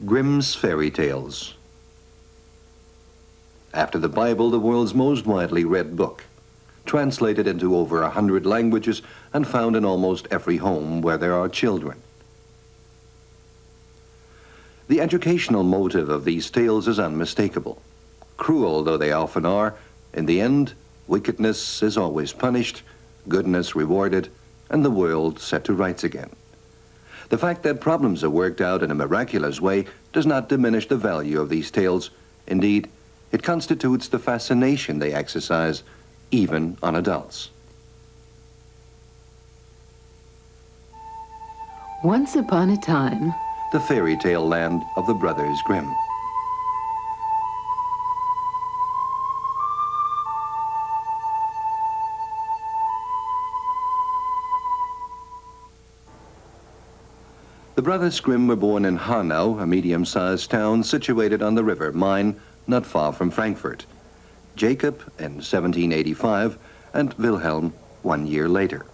Grimm's Fairy Tales. After the Bible, the world's most widely read book, translated into over 100 languages and found in almost every home where there are children. The educational motive of these tales is unmistakable. Cruel though they often are, in the end, wickedness is always punished, goodness rewarded, and the world set to rights again. The fact that problems are worked out in a miraculous way does not diminish the value of these tales. Indeed, it constitutes the fascination they exercise, even on adults. Once upon a time, The fairy tale land of the Brothers Grimm. The Brothers Grimm were born in Hanau, a medium-sized town situated on the river Main, not far from Frankfurt. Jacob in 1785 and Wilhelm 1 year later.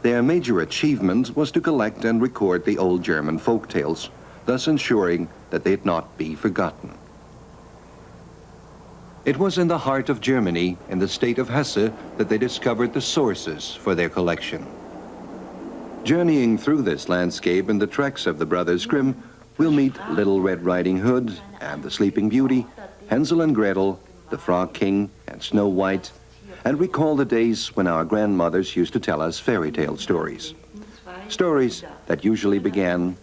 Their major achievement was to collect and record the old German folk tales, thus ensuring that they'd not be forgotten. It was in the heart of Germany, in the state of Hesse, that they discovered the sources for their collection. Journeying through this landscape in the treks of the Brothers Grimm, we'll meet Little Red Riding Hood and the Sleeping Beauty, Hensel and Gretel, the Frog King and Snow White, and recall the days when our grandmothers used to tell us fairy tale stories. Stories that usually began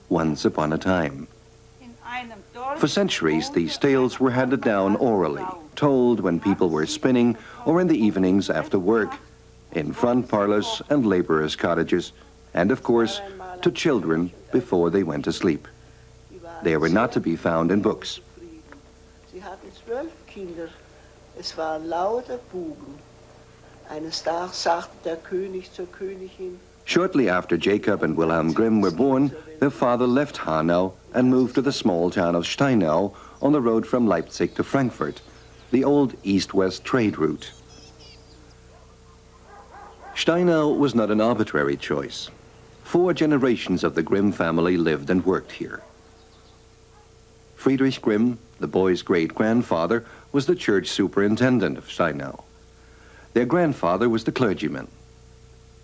once upon a time. For centuries, these tales were handed down orally, told when people were spinning or in the evenings after work, in front parlors and laborers' cottages, and of course, to children before they went to sleep. They were not to be found in books. Es waren lauter Buben. Eines Tages sagte der König zur Königin. Shortly after Jacob and Wilhelm Grimm were born, their father left Hanau and moved to the small town of Steinau on the road from Leipzig to Frankfurt, the old east-west trade route. Steinau was not an arbitrary choice. 4 generations of the Grimm family lived and worked here. Friedrich Grimm, the boys' great-grandfather, was the church superintendent of Steinau. Their grandfather was the clergyman.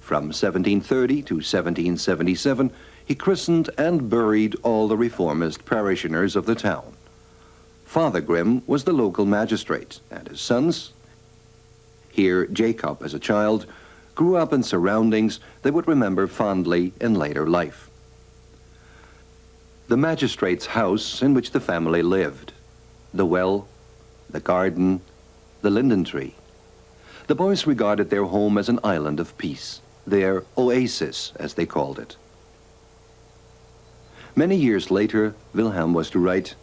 From 1730 to 1777, he christened and buried all the reformist parishioners of the town. Father Grimm was the local magistrate, and his sons, here Jacob as a child, grew up in surroundings they would remember fondly in later life. The magistrate's house in which the family lived, the well, the garden, the linden tree. The boys regarded their home as an island of peace, their oasis, as they called it. Many years later, Wilhelm was to write,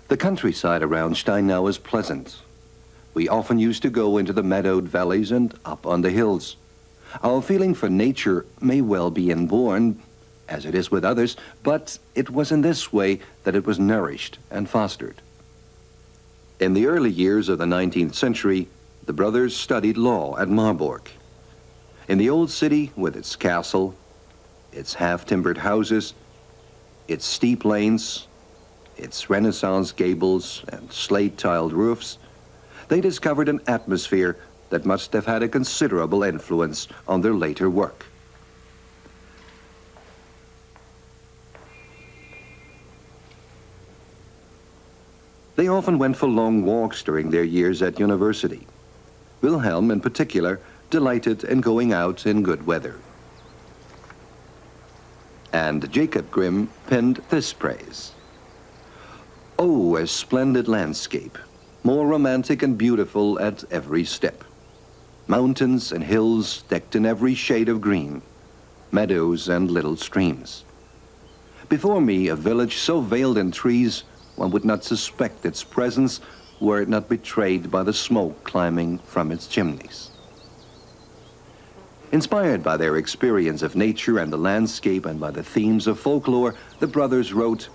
"The countryside around Steinau is pleasant. We often used to go into the meadowed valleys and up on the hills. Our feeling for nature may well be inborn, as it is with others, but it was in this way that it was nourished and fostered." In the early years of the 19th century, the brothers studied law at Marburg. In the old city, with its castle, its half-timbered houses, its steep lanes, its Renaissance gables and slate-tiled roofs, they discovered an atmosphere that must have had a considerable influence on their later work. They often went for long walks during their years at university. Wilhelm, in particular, delighted in going out in good weather. And Jacob Grimm penned this praise: "Oh, a splendid landscape, more romantic and beautiful at every step. Mountains and hills decked in every shade of green, meadows and little streams. Before me, a village so veiled in trees, one would not suspect its presence were it not betrayed by the smoke climbing from its chimneys." Inspired by their experience of nature and the landscape and by the themes of folklore, the brothers wrote,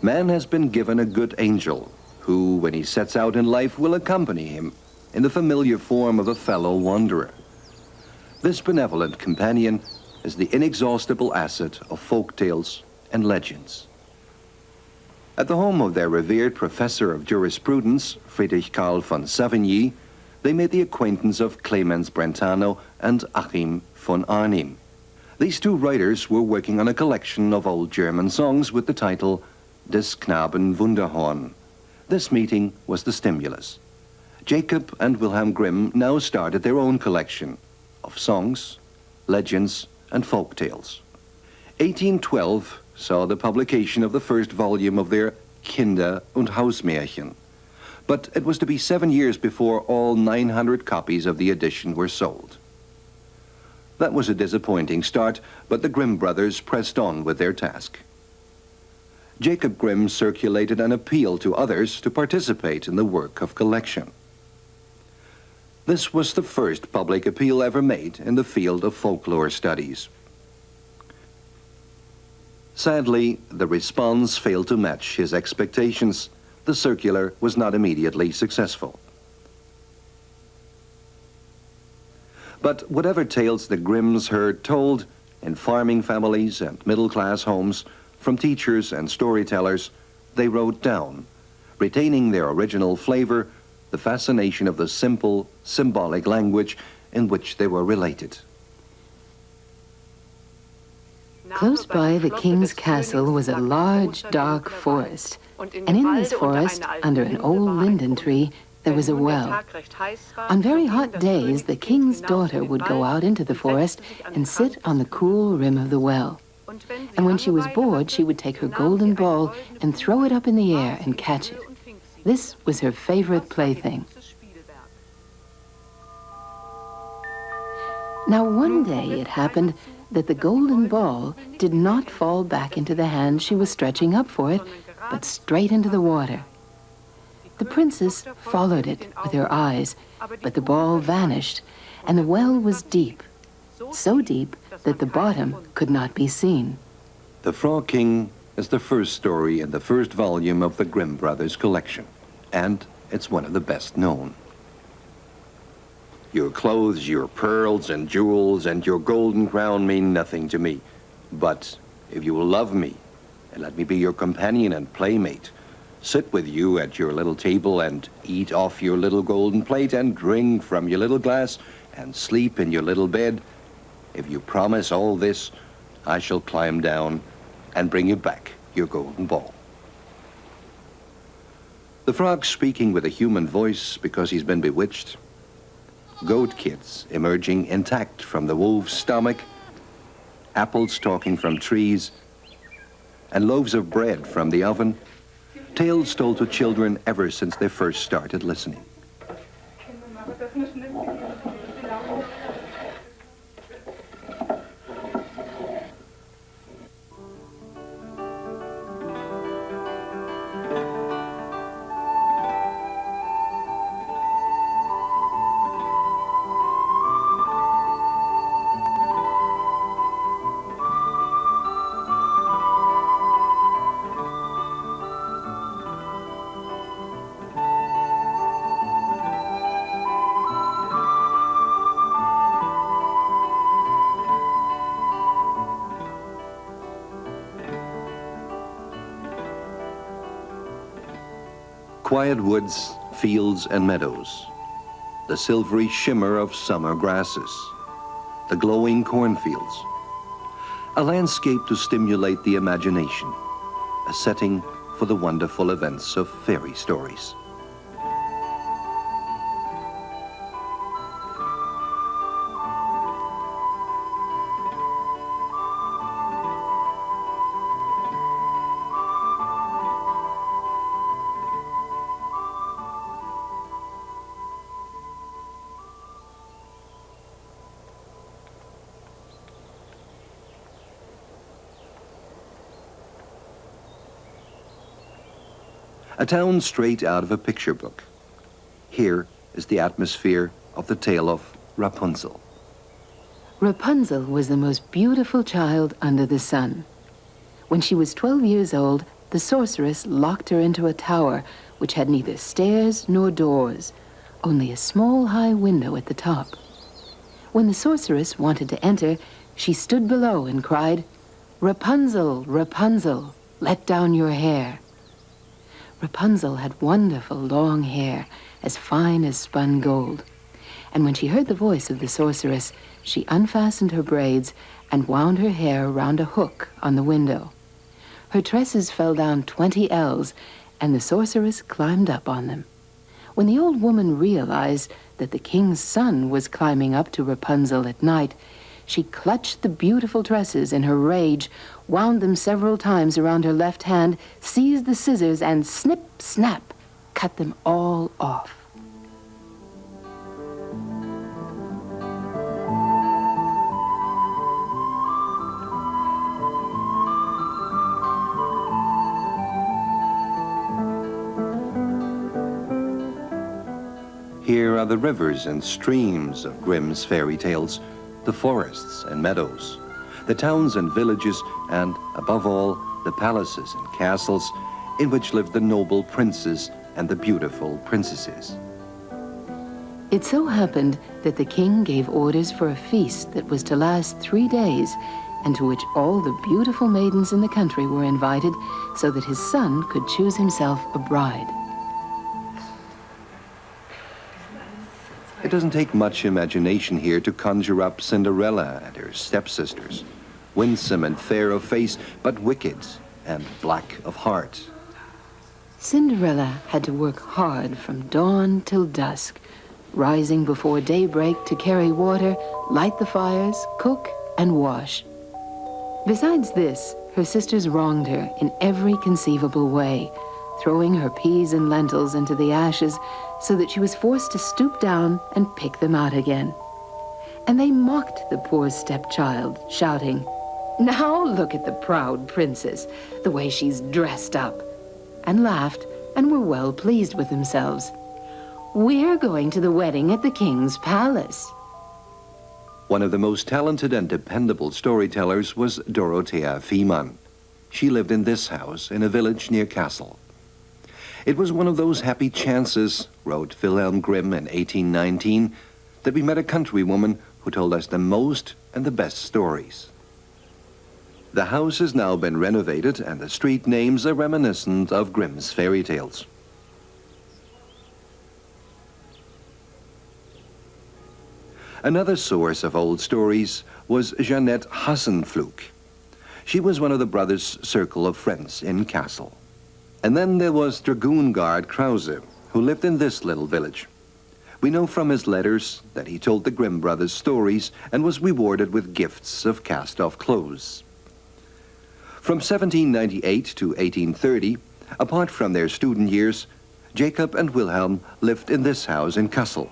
"Man has been given a good angel, who, when he sets out in life, will accompany him in the familiar form of a fellow wanderer, This benevolent companion is the inexhaustible asset of folk tales and legends. At the home of their revered professor of jurisprudence, Friedrich Karl von Savigny, they made the acquaintance of Clemens Brentano and Achim von Arnim. These two writers were working on a collection of old German songs with the title Des Knaben Wunderhorn. This meeting was the stimulus. Jacob and Wilhelm Grimm now started their own collection of songs, legends, and folk tales. 1812 saw the publication of the first volume of their Kinder- und Hausmärchen, but it was to be 7 years before all 900 copies of the edition were sold. That was a disappointing start, but the Grimm brothers pressed on with their task. Jacob Grimm circulated an appeal to others to participate in the work of collection. This was the first public appeal ever made in the field of folklore studies. Sadly, the response failed to match his expectations. The circular was not immediately successful. But whatever tales the Grimms heard told in farming families and middle-class homes, from teachers and storytellers, they wrote down, retaining their original flavor, the fascination of the simple, symbolic language in which they were related. Close by the king's castle was a large, dark forest, and in this forest, under an old linden tree, there was a well. On very hot days, the king's daughter would go out into the forest and sit on the cool rim of the well. And when she was bored, she would take her golden ball and throw it up in the air and catch it. This was her favorite plaything. Now one day it happened that the golden ball did not fall back into the hand she was stretching up for it, but straight into the water. The princess followed it with her eyes, but the ball vanished, and the well was deep, so deep that the bottom could not be seen. The Frog King is the first story in the first volume of the Grimm brothers collection, and it's one of the best known. Your clothes, your pearls and jewels, and your golden crown mean nothing to me. But if you will love me, and let me be your companion and playmate, sit with you at your little table and eat off your little golden plate and drink from your little glass and sleep in your little bed, if you promise all this, I shall climb down and bring you back your golden ball. The frog's speaking with a human voice because he's been bewitched. Goat kids emerging intact from the wolf's stomach, apples talking from trees, and loaves of bread from the oven, tales told to children ever since they first started listening. Quiet woods, fields, and meadows, the silvery shimmer of summer grasses, the glowing cornfields, a landscape to stimulate the imagination, a setting for the wonderful events of fairy stories. A town straight out of a picture book. Here is the atmosphere of the tale of Rapunzel. Rapunzel was the most beautiful child under the sun. When she was 12 years old, the sorceress locked her into a tower which had neither stairs nor doors, only a small high window at the top. When the sorceress wanted to enter, she stood below and cried, "Rapunzel, Rapunzel, let down your hair." Rapunzel had wonderful long hair, as fine as spun gold. And when she heard the voice of the sorceress, she unfastened her braids and wound her hair around a hook on the window. Her tresses fell down 20 ells, and the sorceress climbed up on them. When the old woman realized that the king's son was climbing up to Rapunzel at night, she clutched the beautiful tresses in her rage, wound them several times around her left hand, seized the scissors, and snip, snap, cut them all off. Here are the rivers and streams of Grimm's fairy tales, the forests and meadows, the towns and villages, and, above all, the palaces and castles in which lived the noble princes and the beautiful princesses. It so happened that the king gave orders for a feast that was to last 3 days, and to which all the beautiful maidens in the country were invited, so that his son could choose himself a bride. It doesn't take much imagination here to conjure up Cinderella and her stepsisters, winsome and fair of face, but wicked and black of heart. Cinderella had to work hard from dawn till dusk, rising before daybreak to carry water, light the fires, cook, and wash. Besides this, her sisters wronged her in every conceivable way, throwing her peas and lentils into the ashes so that she was forced to stoop down and pick them out again. And they mocked the poor stepchild, shouting, "Now look at the proud princess, the way she's dressed up," and laughed and were well pleased with themselves. "We're going to the wedding at the king's palace." One of the most talented and dependable storytellers was Dorothea Fiemann. She lived in this house in a village near Kassel. It was one of those happy chances, wrote Wilhelm Grimm in 1819, that we met a countrywoman who told us the most and the best stories. The house has now been renovated, and the street names are reminiscent of Grimm's fairy tales. Another source of old stories was Jeanette Hassenpflug. She was one of the brothers' circle of friends in Kassel. And then there was Dragoon Guard Krause, who lived in this little village. We know from his letters that he told the Grimm brothers stories and was rewarded with gifts of cast-off clothes. From 1798 to 1830, apart from their student years, Jacob and Wilhelm lived in this house in Kassel.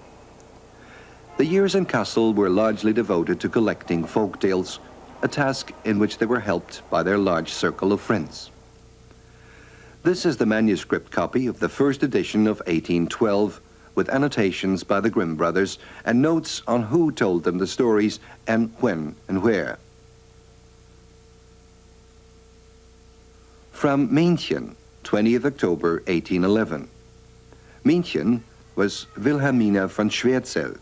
The years in Kassel were largely devoted to collecting folk tales, a task in which they were helped by their large circle of friends. This is the manuscript copy of the first edition of 1812, with annotations by the Grimm brothers and notes on who told them the stories and when and where. From Männchen, 20th October 1811. Männchen was Wilhelmina von Schwerzell.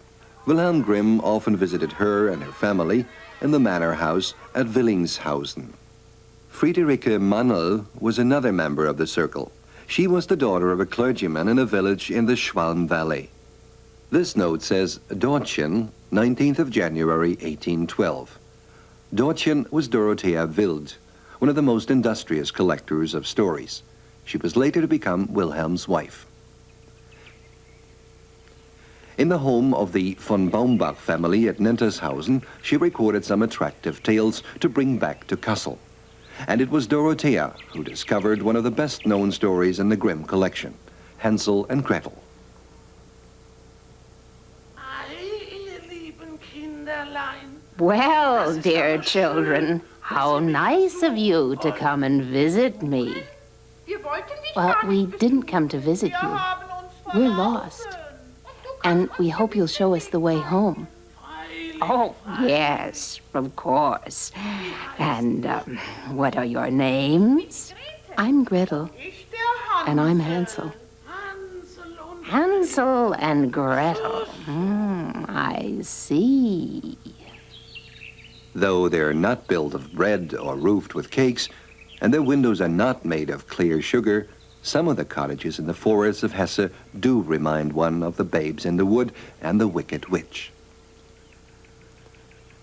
Wilhelm Grimm often visited her and her family in the manor house at Willingshausen. Friederike Mannel was another member of the circle. She was the daughter of a clergyman in a village in the Schwalm Valley. This note says, Dortchen, 19th of January, 1812. Dortchen was Dorothea Wild, one of the most industrious collectors of stories. She was later to become Wilhelm's wife. In the home of the von Baumbach family at Nentershausen, she recorded some attractive tales to bring back to Kassel. And it was Dorothea who discovered one of the best-known stories in the Grimm collection, Hensel and Gretel. Well, dear children, how nice of you to come and visit me. Well, we didn't come to visit you. We're lost. And we hope you'll show us the way home. Oh, yes, of course. And what are your names? I'm Gretel. And I'm Hansel. Hansel and Gretel. I see. Though they're not built of bread or roofed with cakes, and their windows are not made of clear sugar, some of the cottages in the forests of Hesse do remind one of the Babes in the Wood and the Wicked Witch.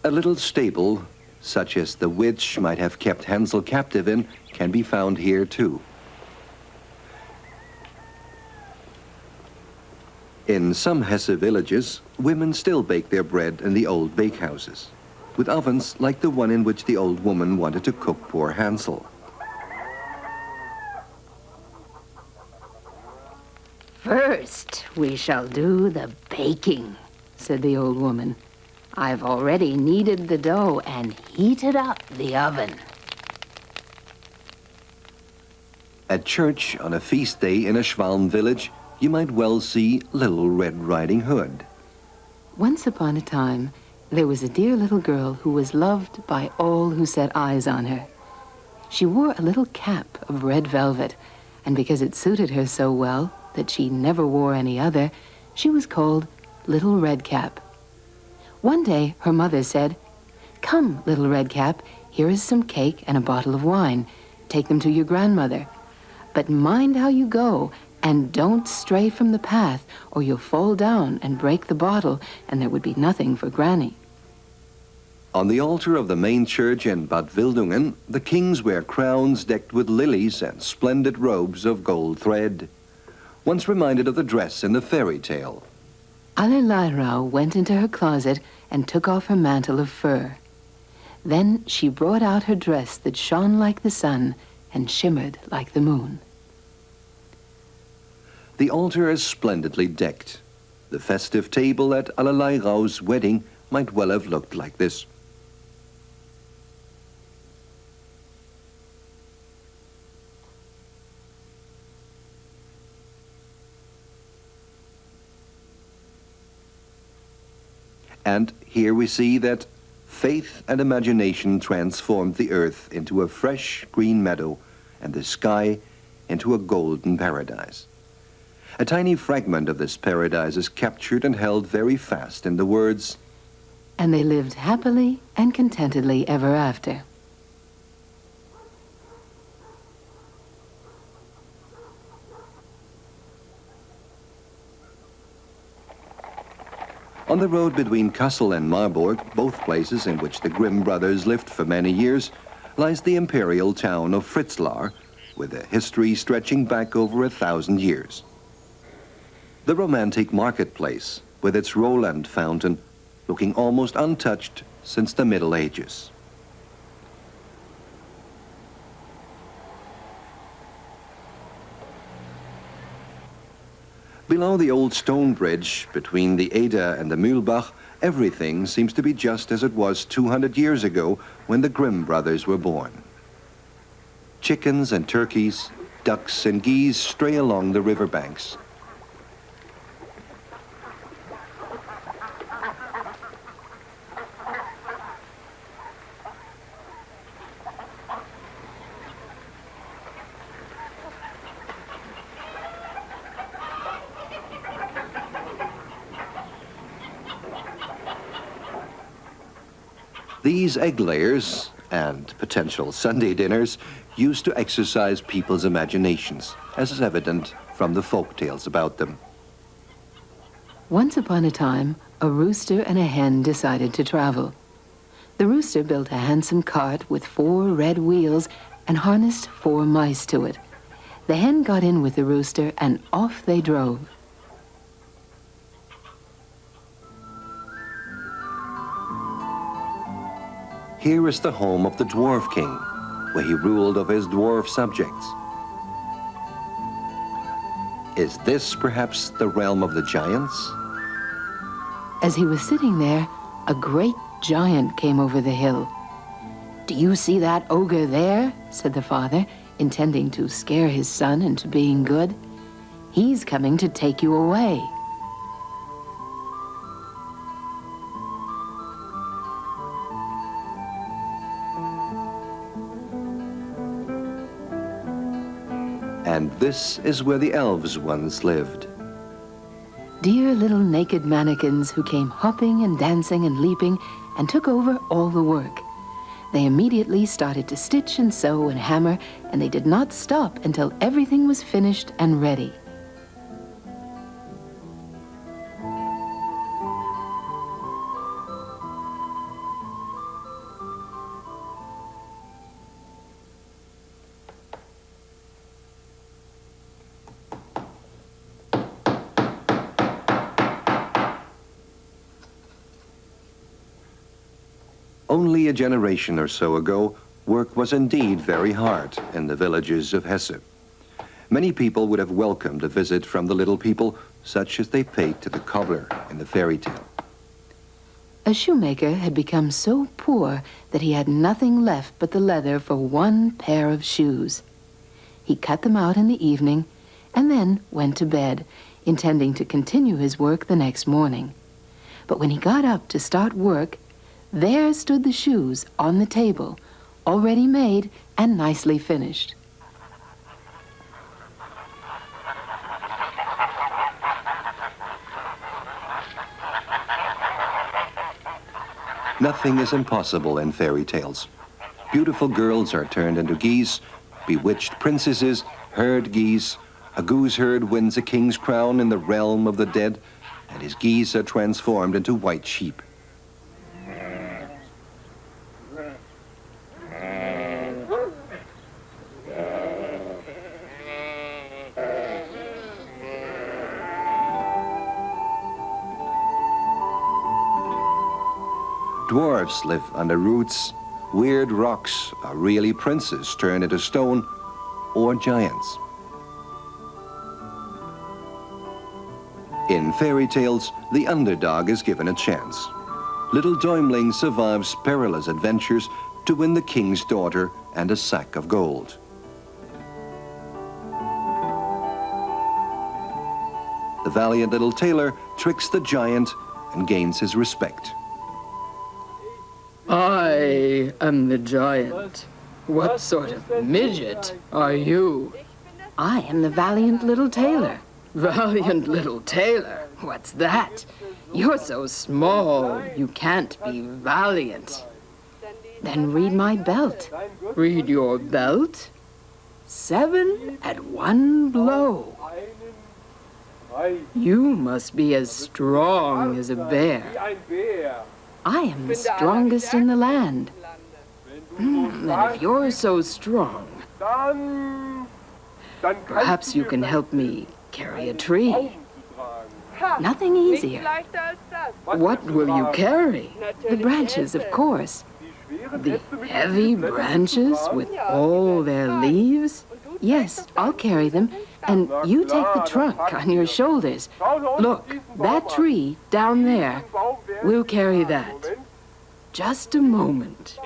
A little stable, such as the witch might have kept Hansel captive in, can be found here too. In some Hesse villages, women still bake their bread in the old bakehouses, with ovens like the one in which the old woman wanted to cook poor Hansel. First, we shall do the baking, said the old woman. I've already kneaded the dough and heated up the oven. At church on a feast day in a Schwalm village, you might well see Little Red Riding Hood. Once upon a time, there was a dear little girl who was loved by all who set eyes on her. She wore a little cap of red velvet, and because it suited her so well that she never wore any other, she was called Little Red Cap. One day, her mother said, "Come, Little Red Cap, here is some cake and a bottle of wine. Take them to your grandmother. But mind how you go, and don't stray from the path, or you'll fall down and break the bottle, and there would be nothing for Granny." On the altar of the main church in Bad Wildungen, the kings wear crowns decked with lilies and splendid robes of gold thread, once reminded of the dress in the fairy tale. Allerleirauh went into her closet and took off her mantle of fur. Then she brought out her dress that shone like the sun and shimmered like the moon. The altar is splendidly decked. The festive table at Allerleirauh's wedding might well have looked like this. And here we see that faith and imagination transformed the earth into a fresh green meadow and the sky into a golden paradise. A tiny fragment of this paradise is captured and held very fast in the words, And they lived happily and contentedly ever after. On the road between Kassel and Marburg, both places in which the Grimm brothers lived for many years, lies the imperial town of Fritzlar, with a history stretching back over 1,000 years. The romantic marketplace, with its Roland fountain, looking almost untouched since the Middle Ages. Below the old stone bridge between the Eder and the Mühlbach, everything seems to be just as it was 200 years ago when the Grimm brothers were born. Chickens and turkeys, ducks and geese stray along the riverbanks. These egg layers and potential Sunday dinners used to exercise people's imaginations, as is evident from the folk tales about them. Once upon a time, a rooster and a hen decided to travel. The rooster built a handsome cart with 4 red wheels and harnessed 4 mice to it. The hen got in with the rooster, and off they drove. Here is the home of the Dwarf King, where he ruled over his dwarf subjects. Is this perhaps the realm of the giants? As he was sitting there, a great giant came over the hill. "Do you see that ogre there?" said the father, intending to scare his son into being good. "He's coming to take you away." And this is where the elves once lived. Dear little naked mannequins who came hopping and dancing and leaping and took over all the work. They immediately started to stitch and sew and hammer, and they did not stop until everything was finished and ready. Only a generation or so ago, work was indeed very hard in the villages of Hesse. Many people would have welcomed a visit from the little people, such as they paid to the cobbler in the fairy tale. A shoemaker had become so poor that he had nothing left but the leather for one pair of shoes. He cut them out in the evening and then went to bed, intending to continue his work the next morning. But when he got up to start work, there stood the shoes on the table, already made and nicely finished. Nothing is impossible in fairy tales. Beautiful girls are turned into geese, bewitched princesses herd geese, a gooseherd wins a king's crown in the realm of the dead, and his geese are transformed into white sheep. Dwarfs live under roots. Weird rocks are really princes turned into stone, or giants. In fairy tales, the underdog is given a chance. Little Däumling survives perilous adventures to win the king's daughter and a sack of gold. The valiant little tailor tricks the giant and gains his respect. I am the giant. What sort of midget are you? I am the valiant little tailor. Valiant little tailor? What's that? You're so small, you can't be valiant. Then read my belt. Read your belt? 7 at one blow. You must be as strong as a bear. I am the strongest in the land. Then if you're so strong, perhaps you can help me carry a tree. Nothing easier. What will you carry? The branches, of course. The heavy branches with all their leaves? Yes, I'll carry them, and you take the trunk on your shoulders. Look, that tree down there. We'll carry that. Just a moment.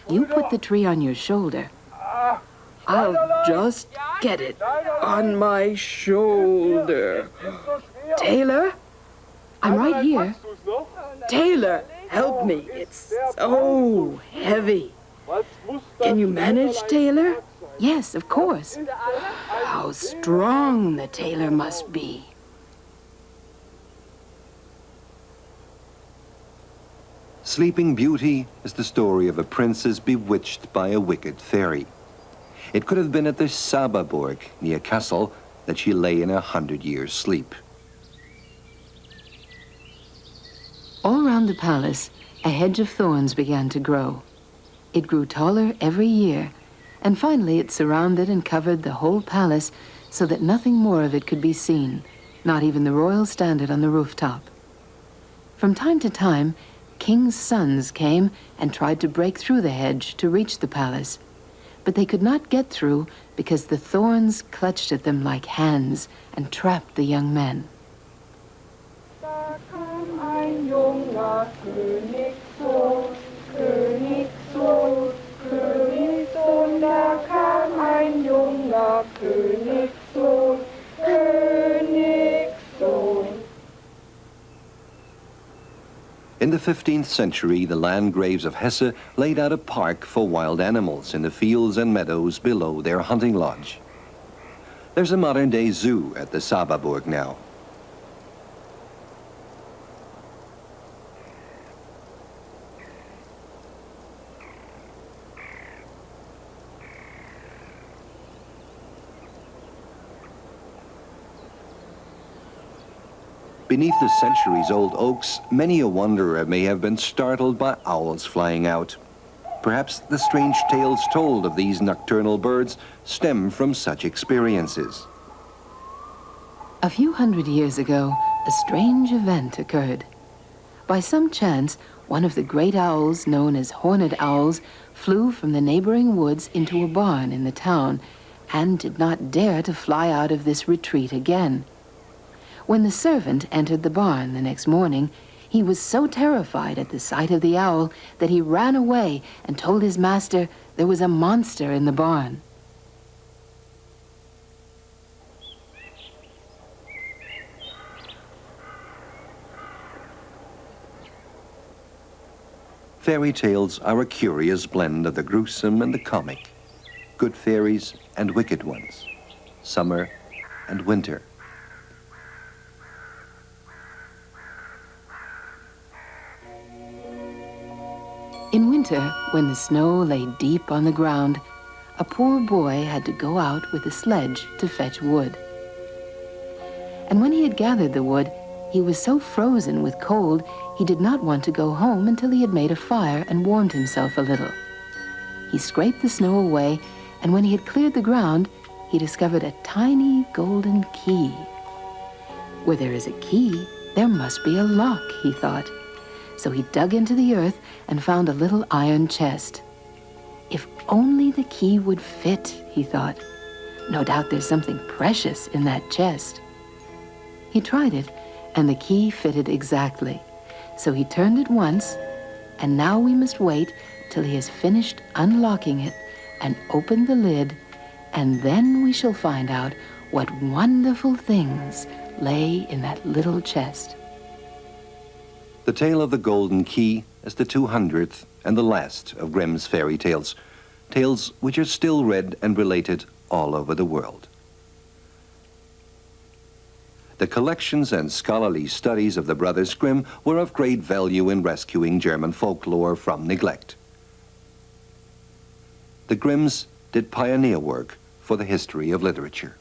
You put the tree on your shoulder. I'll just get it on my shoulder. Tailor? I'm right here. Tailor, help me. It's so heavy. Can you manage, Tailor? Yes, of course. How strong the tailor must be. Sleeping Beauty is the story of a princess bewitched by a wicked fairy. It could have been at the Sababurg, near Kassel, that she lay in 100 years' sleep. All around the palace, a hedge of thorns began to grow. It grew taller every year, and finally it surrounded and covered the whole palace so that nothing more of it could be seen, not even the royal standard on the rooftop. From time to time, kings' sons came and tried to break through the hedge to reach the palace, but they could not get through because the thorns clutched at them like hands and trapped the young men. Da kam ein junger Königssohn, Königssohn, Königssohn, da kam ein junger Königssohn, Königssohn. In the 15th century, the Landgraves of Hesse laid out a park for wild animals in the fields and meadows below their hunting lodge. There's a modern-day zoo at the Sababurg now. Beneath the centuries-old oaks, many a wanderer may have been startled by owls flying out. Perhaps the strange tales told of these nocturnal birds stem from such experiences. A few hundred years ago, a strange event occurred. By some chance, one of the great owls, known as horned owls, flew from the neighboring woods into a barn in the town and did not dare to fly out of this retreat again. When the servant entered the barn the next morning, he was so terrified at the sight of the owl that he ran away and told his master there was a monster in the barn. Fairy tales are a curious blend of the gruesome and the comic, good fairies and wicked ones, summer and winter. In winter, when the snow lay deep on the ground, a poor boy had to go out with a sledge to fetch wood. And when he had gathered the wood, he was so frozen with cold, he did not want to go home until he had made a fire and warmed himself a little. He scraped the snow away, and when he had cleared the ground, he discovered a tiny golden key. Where there is a key, there must be a lock, he thought. So he dug into the earth and found a little iron chest. If only the key would fit, he thought. No doubt there's something precious in that chest. He tried it, and the key fitted exactly. So he turned it once, and now we must wait till he has finished unlocking it and opened the lid, and then we shall find out what wonderful things lay in that little chest. The tale of the Golden Key is the 200th and the last of Grimm's fairy tales, tales which are still read and related all over the world. The collections and scholarly studies of the Brothers Grimm were of great value in rescuing German folklore from neglect. The Grimms did pioneer work for the history of literature.